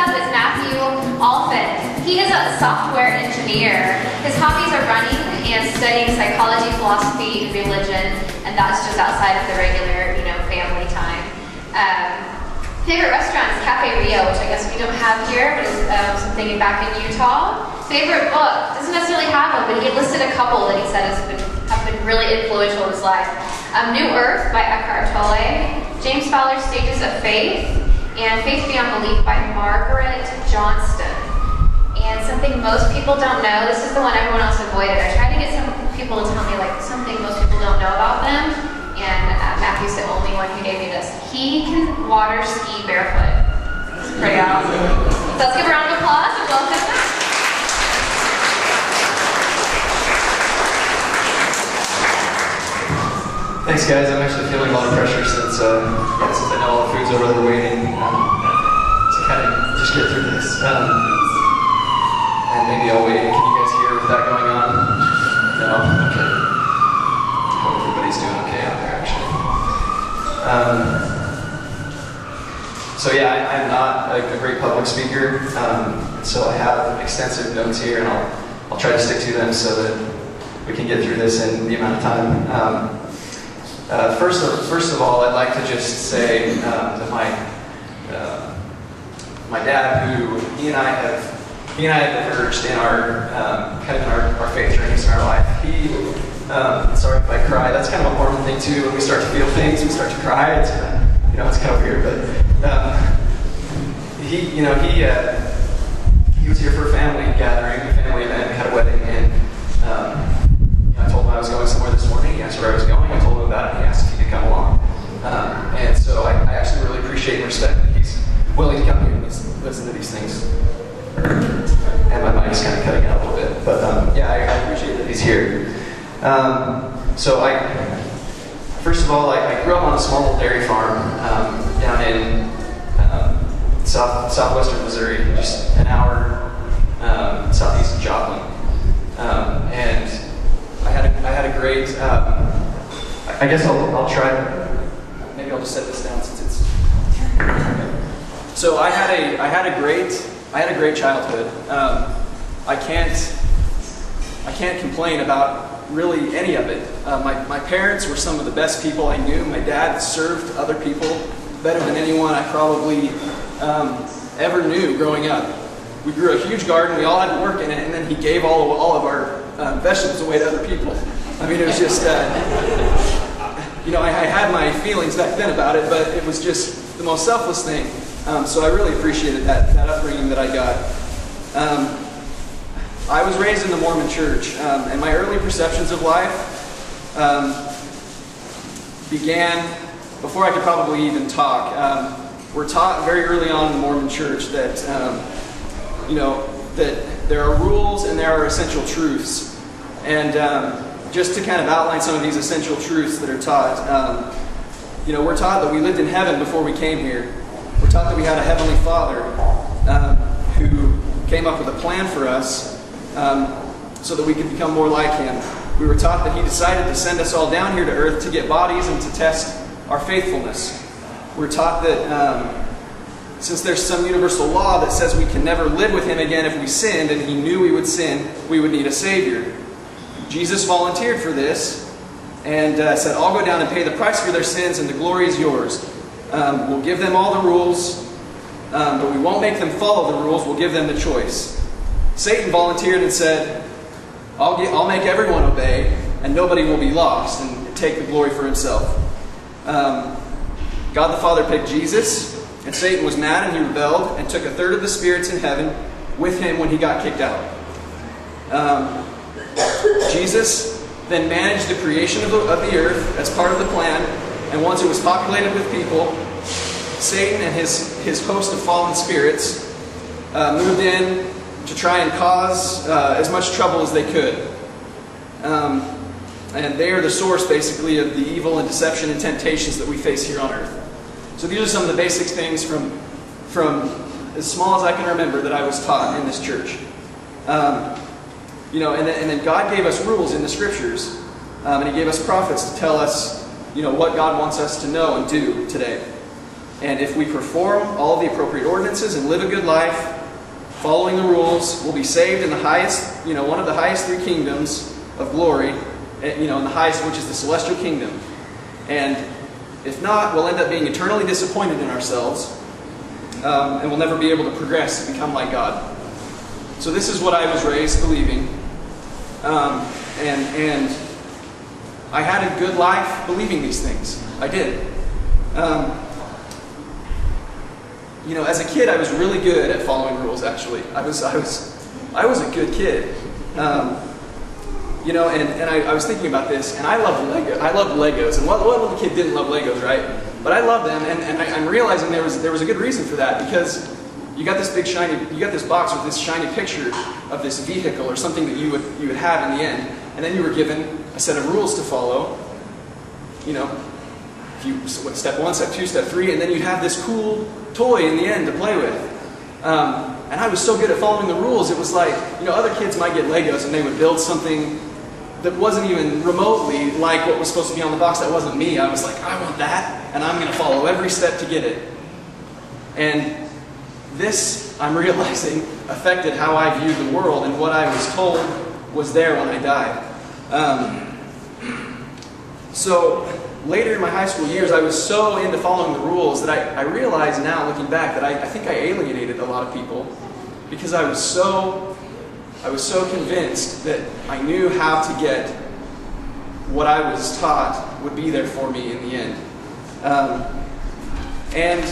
up is Matthew Alphin. He is a software engineer. His hobbies are running and studying psychology, philosophy, and religion, and that's just outside of the regular, family time. Favorite restaurant is Cafe Rio, which I guess we don't have here, but is something back in Utah. Favorite book, doesn't necessarily have one, but he listed a couple that he said have been really influential in his life. New Earth by Eckhart Tolle, James Fowler's Stages of Faith, and Faith Beyond Belief by Margaret Johnston. And something most people don't know, this is the one everyone else avoided. I tried to get some people to tell me something most people don't know about them, and Matthew's the only one who gave me this. He can water ski barefoot. It's pretty awesome. So let's give a round of applause and welcome Matt. Thanks, guys. I'm actually feeling a lot of pressure since I know all the food's over there waiting. So kind of just get through this. And maybe I'll wait. Can you guys hear with that going on? No? Okay. Hope everybody's doing okay out there, actually. So yeah, I'm not a great public speaker. So I have extensive notes here, and I'll try to stick to them so that we can get through this in the amount of time. First of all, I'd like to just say that my dad, who he and I have diverged in our our faith journeys in our life. Sorry if I cry. That's kind of a Mormon thing too. When we start to feel things, we start to cry. It's it's kind of weird, but he was here for a family gathering, a family event. We had a wedding, and I told him I was going somewhere this morning. He asked where I was going. I told him about it, and he asked if he could come along. And so I actually really appreciate and respect that he's willing to come here and listen to these things. And my mind is kind of cutting out a little bit. But I appreciate that he's here. First of all, I grew up on a small little dairy farm down in southwestern Missouri, just an hour southeast of Joplin. And I had a great, I guess I'll try, maybe I'll just set this down since it's, so I had a great childhood. I can't complain about really any of it. My parents were some of the best people I knew. My dad served other people better than anyone I probably ever knew growing up. We grew a huge garden. We all had to work in it, and then he gave all of our vegetables away to other people. I mean, it was just, I had my feelings back then about it, but it was just the most selfless thing. So I really appreciated that upbringing that I got. I was raised in the Mormon church, and my early perceptions of life began before I could probably even talk. We're taught very early on in the Mormon church that, that there are rules and there are essential truths. And just to kind of outline some of these essential truths that are taught, we're taught that we lived in heaven before we came here. We're taught that we had a heavenly Father who came up with a plan for us so that we could become more like Him. We were taught that He decided to send us all down here to earth to get bodies and to test our faithfulness. We're taught that since there's some universal law that says we can never live with Him again if we sinned, and He knew we would sin, we would need a Savior. Jesus volunteered for this and said, I'll go down and pay the price for their sins, and the glory is yours. We'll give them all the rules, but we won't make them follow the rules. We'll give them the choice. Satan volunteered and said, I'll make everyone obey, and nobody will be lost, and take the glory for himself. God the Father picked Jesus, and Satan was mad and he rebelled and took a third of the spirits in heaven with him when he got kicked out. Jesus then managed the creation of the earth as part of the plan, and once it was populated with people, Satan and his host of fallen spirits moved in to try and cause as much trouble as they could. And they are the source, basically, of the evil and deception and temptations that we face here on earth. So these are some of the basic things from as small as I can remember that I was taught in this church. And then God gave us rules in the Scriptures, and He gave us prophets to tell us, what God wants us to know and do today. And if we perform all the appropriate ordinances and live a good life, following the rules, we'll be saved in the highest, one of the highest three kingdoms of glory, in the highest, which is the celestial kingdom. And if not, we'll end up being eternally disappointed in ourselves, and we'll never be able to progress and become like God. So this is what I was raised believing, and I had a good life believing these things. I did. As a kid, I was really good at following rules. Actually, I was a good kid. I was thinking about this, and I loved Lego. I loved Legos, and what little kid didn't love Legos, right? But I loved them, and I'm realizing there was a good reason for that, because you got this box with this shiny picture of this vehicle or something that you would have in the end, and then you were given a set of rules to follow. Step 1, step 2, step 3, and then you'd have this cool toy in the end to play with. And I was so good at following the rules, it was like, other kids might get Legos and they would build something that wasn't even remotely like what was supposed to be on the box. That wasn't me. I was like, I want that, and I'm going to follow every step to get it. And this, I'm realizing, affected how I viewed the world, and what I was told was there when I died. So later in my high school years, I was so into following the rules that I realize now, looking back, that I think I alienated a lot of people, because I was so convinced that I knew how to get what I was taught would be there for me in the end. And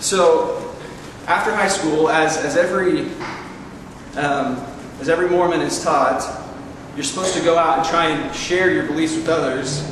so after high school, as every Mormon is taught, you're supposed to go out and try and share your beliefs with others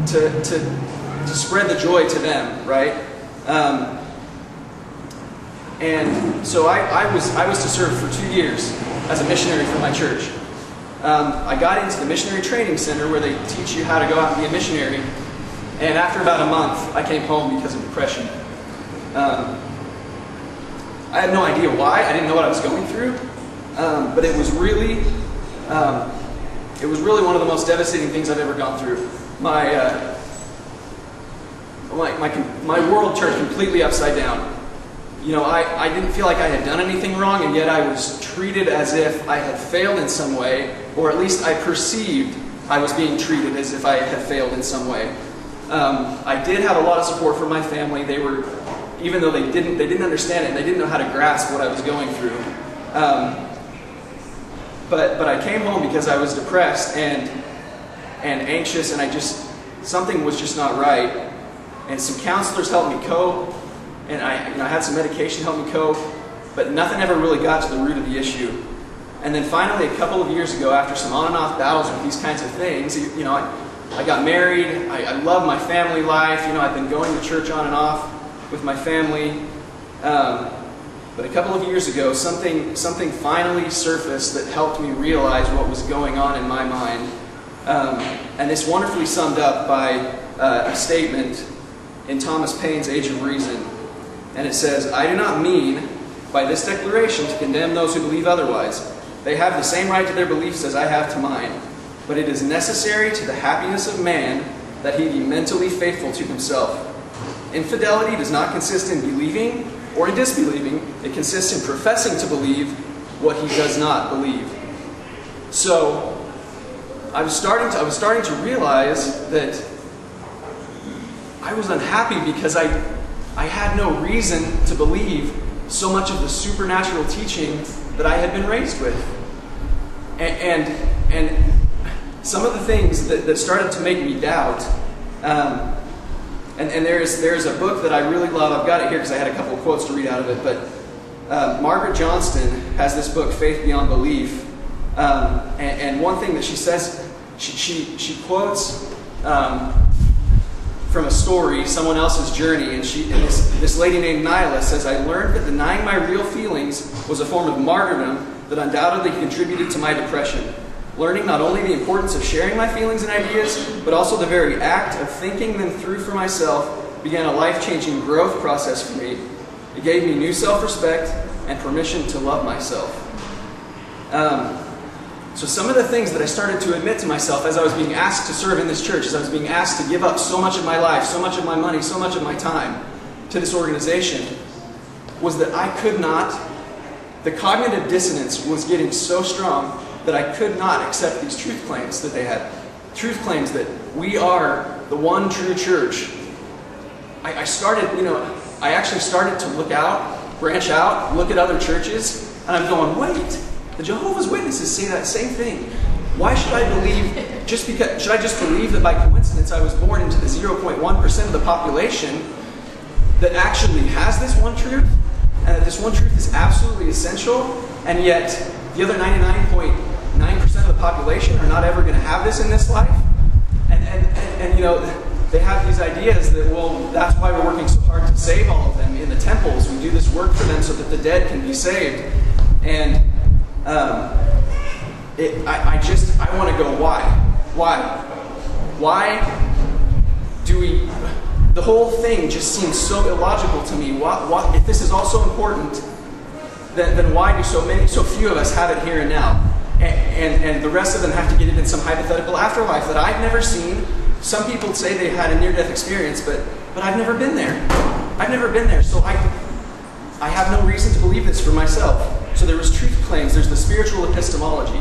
to spread the joy to them, right? And so I was to serve for 2 years as a missionary for my church. I got into the missionary training center where they teach you how to go out and be a missionary. And after about a month, I came home because of depression. I had no idea why. I didn't know what I was going through. But it was really one of the most devastating things I've ever gone through. My world turned completely upside down. I didn't feel like I had done anything wrong, and yet I was treated as if I had failed in some way, or at least I perceived I was being treated as if I had failed in some way. I did have a lot of support from my family. Even though they didn't understand it, and they didn't know how to grasp what I was going through. But I came home because I was depressed and anxious, and something was just not right. And some counselors helped me cope, and I had some medication help me cope, but nothing ever really got to the root of the issue. And then finally, a couple of years ago, after some on and off battles with these kinds of things, I got married. I love my family life. I've been going to church on and off with my family. But a couple of years ago, something finally surfaced that helped me realize what was going on in my mind. And it's wonderfully summed up by a statement in Thomas Paine's Age of Reason. And it says, "I do not mean by this declaration to condemn those who believe otherwise. They have the same right to their beliefs as I have to mine. But it is necessary to the happiness of man that he be mentally faithful to himself. Infidelity does not consist in believing or in disbelieving. It consists in professing to believe what he does not believe." So I was starting to realize that I was unhappy because I had no reason to believe so much of the supernatural teaching that I had been raised with. And some of the things that started to make me doubt, and there's a book that I really love. I've got it here because I had a couple of quotes to read out of it. But Margaret Johnston has this book, Faith Beyond Belief. And one thing that she says, she quotes from a story, someone else's journey, and this lady named Nyla says, "I learned that denying my real feelings was a form of martyrdom that undoubtedly contributed to my depression. Learning not only the importance of sharing my feelings and ideas, but also the very act of thinking them through for myself began a life-changing growth process for me. It gave me new self-respect and permission to love myself." So some of the things that I started to admit to myself as I was being asked to serve in this church, as I was being asked to give up so much of my life, so much of my money, so much of my time, to this organization was that I could not, the cognitive dissonance was getting so strong that I could not accept these truth claims that they had. Truth claims that we are the one true church. I actually started to look out, branch out, look at other churches, and I'm going, wait, the Jehovah's Witnesses say that same thing. Why should I believe, should I just believe that by coincidence I was born into the 0.1% of the population that actually has this one truth, and that this one truth is absolutely essential, and yet the other 99.9% of the population are not ever going to have this in this life? And they have these ideas that, well, that's why we're working so hard to save all of them in the temples. We do this work for them so that the dead can be saved. And I want to go, why? Why do we... The whole thing just seems so illogical to me. If this is all so important, then why do so few of us have it here and now? And the rest of them have to get it in some hypothetical afterlife that I've never seen. Some people say they had a near-death experience, but I've never been there. I've never been there, so I have no reason to believe this for myself. So there was truth claims. There's the spiritual epistemology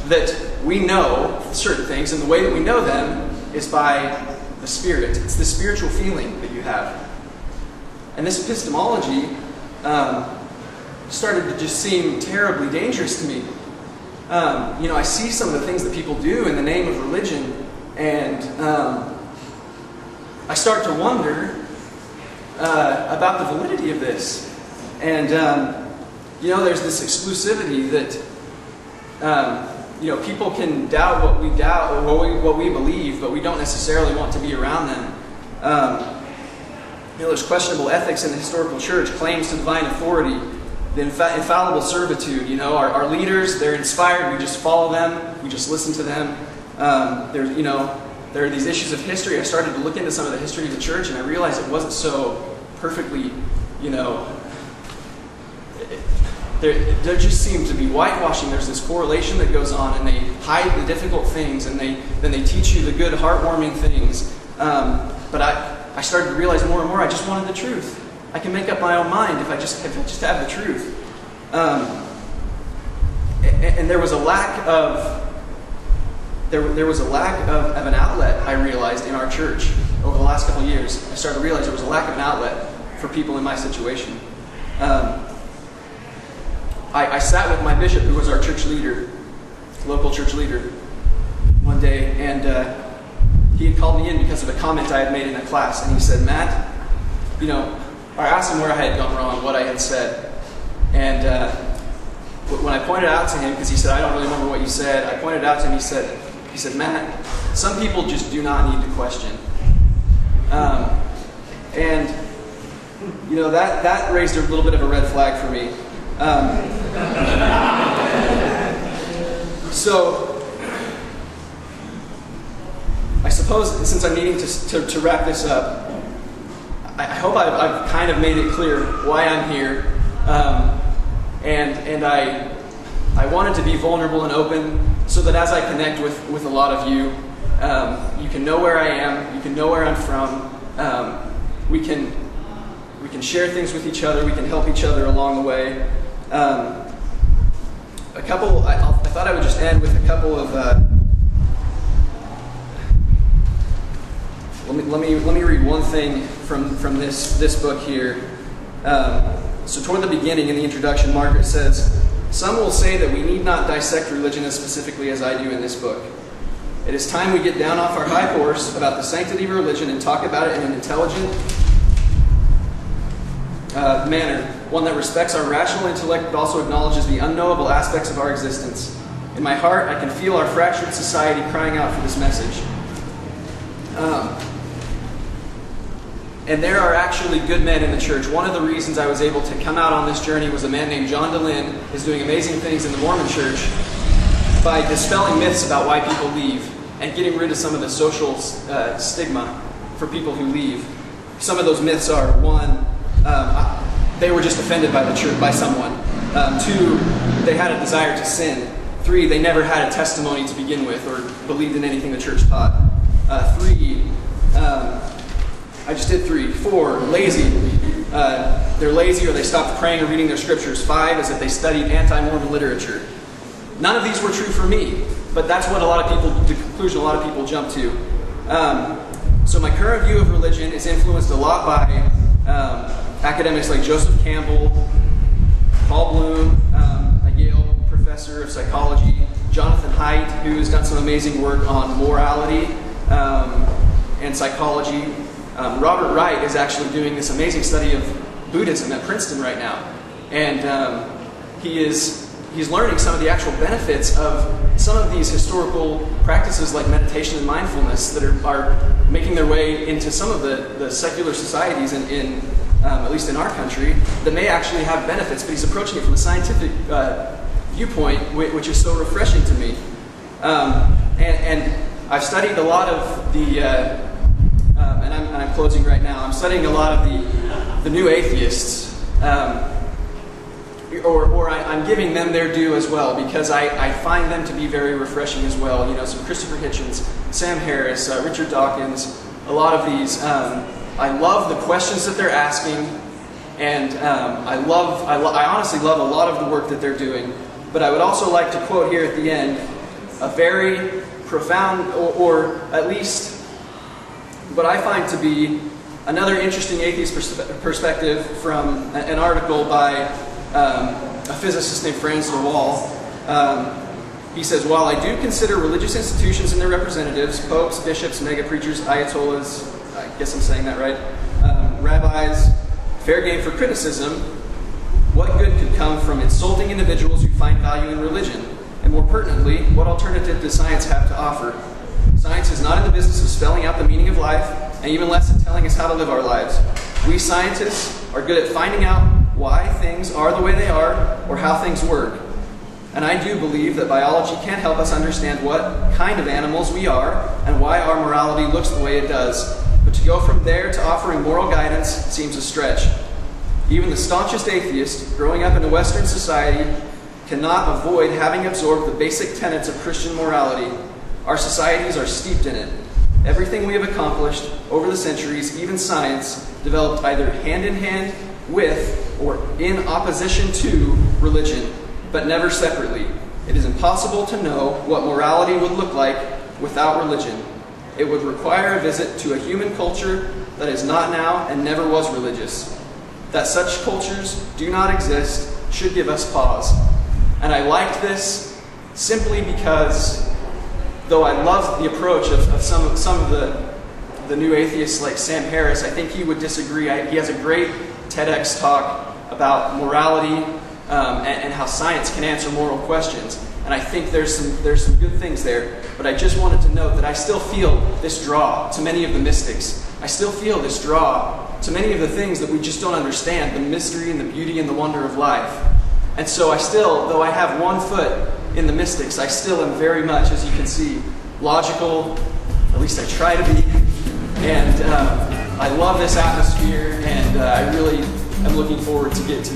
that we know certain things, and the way that we know them is by the Spirit. It's the spiritual feeling that you have. And this epistemology started to just seem terribly dangerous to me. I see some of the things that people do in the name of religion, and I start to wonder about the validity of this. And, there's this exclusivity that, people can doubt what we believe, but we don't necessarily want to be around them. There's questionable ethics in the historical church, claims to divine authority, the infallible servitude. Our leaders, they're inspired, we just follow them, we just listen to them. There are these issues of history. I started to look into some of the history of the church, and I realized it wasn't so perfectly, there just seemed to be whitewashing. There's this correlation that goes on, and they hide the difficult things, and then they teach you the good, heartwarming things. But I started to realize more and more I just wanted the truth. I can make up my own mind if I just have the truth. And there was a lack of an outlet, I realized, in our church over the last couple of years. I started to realize there was a lack of an outlet for people in my situation. I sat with my bishop, who was our church leader, local church leader, one day, and he had called me in because of a comment I had made in a class, and he said, Matt, I asked him where I had gone wrong, what I had said, and when I pointed out to him, because he said, I don't really remember what you said, I pointed out to him, he said, Matt, some people just do not need to question. And that raised a little bit of a red flag for me. So, I suppose, since I'm needing to wrap this up, I hope I've kind of made it clear why I'm here. And I wanted to be vulnerable and open so that as I connect with a lot of you, you can know where I am, you can know where I'm from, we can share things with each other, we can help each other along the way. I thought I would just end with a couple of let me read one thing from this book here. So toward the beginning, in the introduction, Margaret says, "Some will say that we need not dissect religion as specifically as I do in this book. It is time we get down off our high horse about the sanctity of religion and talk about it in an intelligent manner, one that respects our rational intellect but also acknowledges the unknowable aspects of our existence. In my heart, I can feel our fractured society crying out for this message." And there are actually good men in the church. One of the reasons I was able to come out on this journey was a man named John DeLynn is doing amazing things in the Mormon church by dispelling myths about why people leave and getting rid of some of the social stigma for people who leave. Some of those myths are, one, they were just offended by the church, by someone. Two, they had a desire to sin. Three, they never had a testimony to begin with or believed in anything the church taught. Three, I just did 3. 4, lazy. They're lazy or they stopped praying or reading their scriptures. 5 is that they studied anti-Mormon literature. None of these were true for me, but that's what the conclusion a lot of people jump to. So my current view of religion is influenced a lot by academics like Joseph Campbell, Paul Bloom, a Yale professor of psychology, Jonathan Haidt, who has done some amazing work on morality and psychology. Robert Wright is actually doing this amazing study of Buddhism at Princeton right now. And he's learning some of the actual benefits of some of these historical practices like meditation and mindfulness that are making their way into some of the secular societies in at least in our country, that may actually have benefits, but he's approaching it from a scientific viewpoint, which is so refreshing to me. And I've studied a lot of the, and I'm closing right now, I'm studying a lot of the new atheists, or I'm giving them their due as well, because I find them to be very refreshing as well. You know, some Christopher Hitchens, Sam Harris, Richard Dawkins, a lot of these. I love the questions that they're asking, and I honestly love a lot of the work that they're doing. But I would also like to quote here at the end a very profound, or at least what I find to be another interesting atheist perspective from an article by a physicist named Franz de Waal. He says, while I do consider religious institutions and their representatives, popes, bishops, mega preachers, ayatollahs, I guess I'm saying that right, rabbis, fair game for criticism, what good could come from insulting individuals who find value in religion? And more pertinently, what alternative does science have to offer? Science is not in the business of spelling out the meaning of life, and even less in telling us how to live our lives. We scientists are good at finding out why things are the way they are, or how things work. And I do believe that biology can help us understand what kind of animals we are, and why our morality looks the way it does. But to go from there to offering moral guidance seems a stretch. Even the staunchest atheist, growing up in a Western society, cannot avoid having absorbed the basic tenets of Christian morality. Our societies are steeped in it. Everything we have accomplished over the centuries, even science, developed either hand in hand with or in opposition to religion, but never separately. It is impossible to know what morality would look like without religion. It would require a visit to a human culture that is not now and never was religious. That such cultures do not exist should give us pause. And I liked this simply because, though I love the approach of some of the new atheists like Sam Harris, I think he would disagree. He has a great TEDx talk about morality and how science can answer moral questions. And I think there's some good things there. But I just wanted to note that I still feel this draw to many of the mystics. I still feel this draw to many of the things that we just don't understand, the mystery and the beauty and the wonder of life. And so I still, though I have one foot in the mystics, I still am very much, as you can see, logical, at least I try to be. And I love this atmosphere, and I really am looking forward to getting to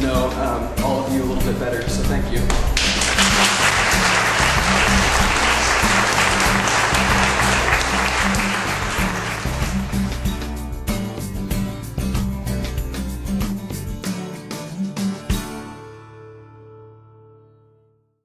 know all of you a little bit better. So thank you.